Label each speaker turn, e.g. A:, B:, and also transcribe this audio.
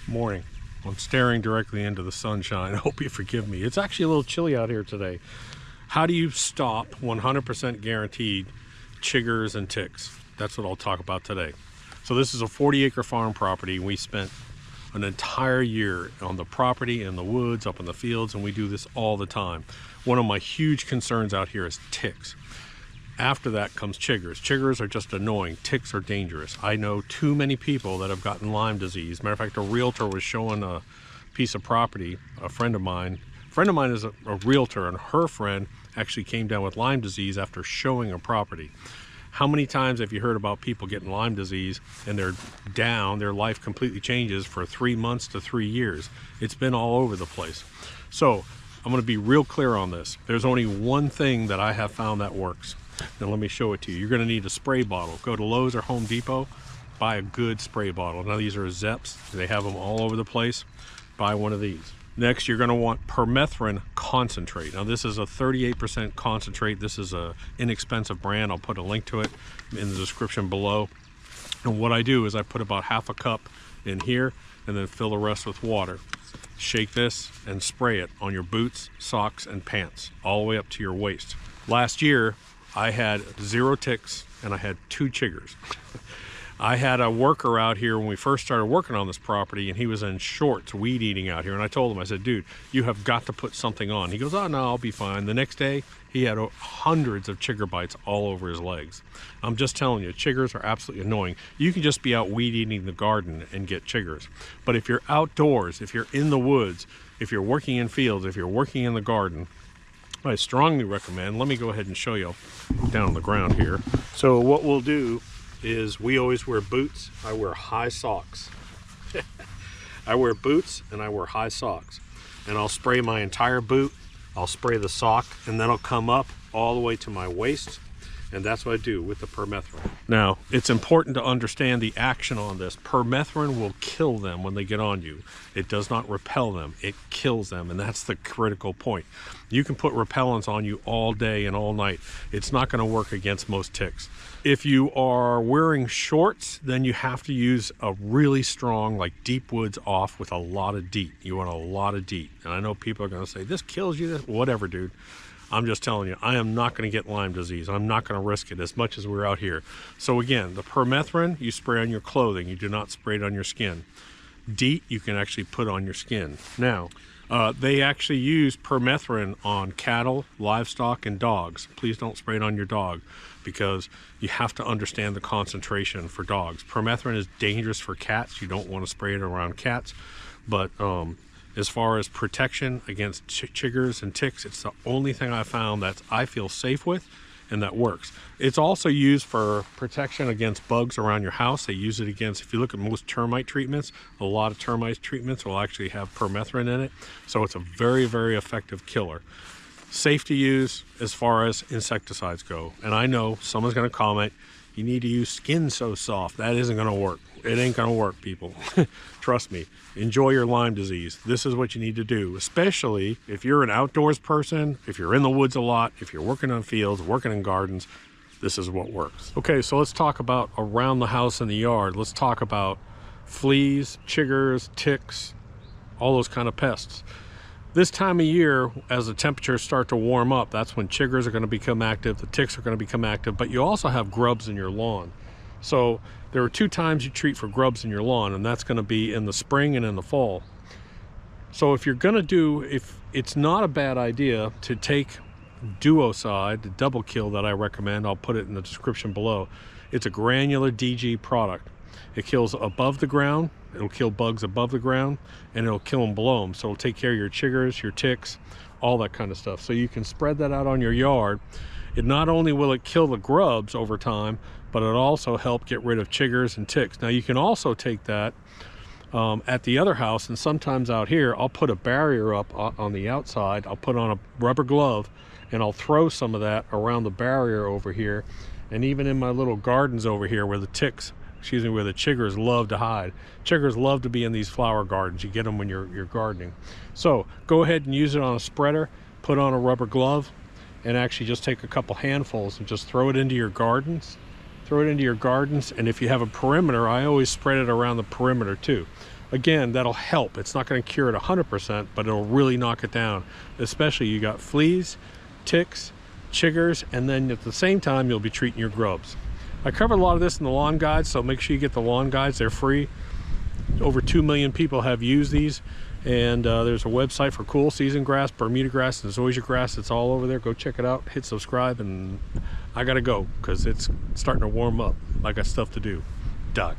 A: Morning. I'm staring directly into the sunshine. I hope you forgive me. It's actually a little chilly out here today. How do you stop 100% guaranteed chiggers and ticks? That's what I'll talk about today. So this is a 40-acre farm property. We spent an entire year on the property, in the woods, up in the fields, and we do this all the time. One of my huge concerns out here is ticks. After that comes chiggers. Chiggers are just annoying. Ticks are dangerous. I know too many people that have gotten Lyme disease. Matter of fact, a realtor was showing a piece of property, a friend of mine. A friend of mine is a realtor, and her friend actually came down with Lyme disease after showing a property. How many times have you heard about people getting Lyme disease and they're down, their life completely changes for 3 months to 3 years? It's been all over the place. So I'm going to be real clear on this. There's only one thing that I have found that works. Now let me show it to you. You're going to need a spray bottle. Go to Lowe's or Home Depot, buy a good spray bottle. Now these are Zeps. They have them all over the place. Buy one of these. Next, you're going to want Permethrin concentrate. Now this is a 38% concentrate. This is a inexpensive brand. I'll put a link to it in the description below. And what I do is I put about half a cup in here and then fill the rest with water. Shake this and spray it on your boots, socks, and pants, all the way up to your waist. Last year, I had 0 ticks and I had 2 chiggers. I had a worker out here when we first started working on this property, and he was in shorts weed eating out here, and I told him, I said, dude, you have got to put something on. He goes, oh no, I'll be fine. The next day he had hundreds of chigger bites all over his legs. I'm just telling you, chiggers are absolutely annoying. You can just be out weed eating the garden and get chiggers, but if you're outdoors, if you're in the woods, if you're working in fields, if you're working in the garden, I strongly recommend, let me go ahead and show you down on the ground here. So what we'll do is we always wear boots. I wear high socks. I wear boots and I wear high socks. And I'll spray my entire boot, I'll spray the sock, and then I'll come up all the way to my waist. And that's what I do with the Permethrin. Now, it's important to understand the action on this. Permethrin will kill them when they get on you. It does not repel them, it kills them, and that's the critical point. You can put repellents on you all day and all night. It's not going to work against most ticks. If you are wearing shorts, then you have to use a really strong, like deep woods off with a lot of DEET. You want a lot of DEET. And I know people are going to say, this kills you, this, whatever, dude. I'm just telling you, I am not going to get Lyme disease. I'm not going to risk it as much as we're out here. So again, the Permethrin, you spray on your clothing. You do not spray it on your skin. DEET, you can actually put on your skin. Now, they actually use Permethrin on cattle, livestock, and dogs. Please don't spray it on your dog because you have to understand the concentration for dogs. Permethrin is dangerous for cats. You don't want to spray it around cats. But as far as protection against chiggers and ticks, it's the only thing I found that I feel safe with and that works. It's also used for protection against bugs around your house. They use it against, if you look at most termite treatments, a lot of termite treatments will actually have Permethrin in it. So it's a very, very effective killer. Safe to use as far as insecticides go. And I know someone's going to comment, you need to use Skin So Soft. That isn't going to work. It ain't going to work, people. Trust me. Enjoy your Lyme disease. This is what you need to do, especially if you're an outdoors person, if you're in the woods a lot, if you're working on fields, working in gardens. This is what works. Okay, so let's talk about around the house and the yard. Let's talk about fleas, chiggers, ticks, all those kind of pests. This time of year, as the temperatures start to warm up, that's when chiggers are going to become active, the ticks are going to become active, but you also have grubs in your lawn. So there are 2 times you treat for grubs in your lawn, and that's going to be in the spring and in the fall. So if you're going to do, if it's not a bad idea to take Duocide, the double kill that I recommend, I'll put it in the description below. It's a granular DG product. It kills above the ground, it'll kill bugs above the ground, and it'll kill them below them. So it'll take care of your chiggers, your ticks, all that kind of stuff. So you can spread that out on your yard. It not only will it kill the grubs over time, but it'll also help get rid of chiggers and ticks. Now you can also take that at the other house, and sometimes out here, I'll put a barrier up on the outside. I'll put on a rubber glove, and I'll throw some of that around the barrier over here. And even in my little gardens over here where the ticks, where the chiggers love to hide. Chiggers love to be in these flower gardens. You get them when you're gardening. So go ahead and use it on a spreader, put on a rubber glove, and actually just take a couple handfuls and just throw it into your gardens. And if you have a perimeter, I always spread it around the perimeter too. Again, that'll help. It's not going to cure it 100%, but it'll really knock it down. Especially you got fleas, ticks, chiggers, and then at the same time you'll be treating your grubs. I covered a lot of this in the lawn guides, so make sure you get the lawn guides. They're free. Over 2 million people have used these, and there's a website for cool season grass, Bermuda grass, and zoysia grass. It's all over there. Go check it out. Hit subscribe, and I gotta go because it's starting to warm up. I got stuff to do. Done.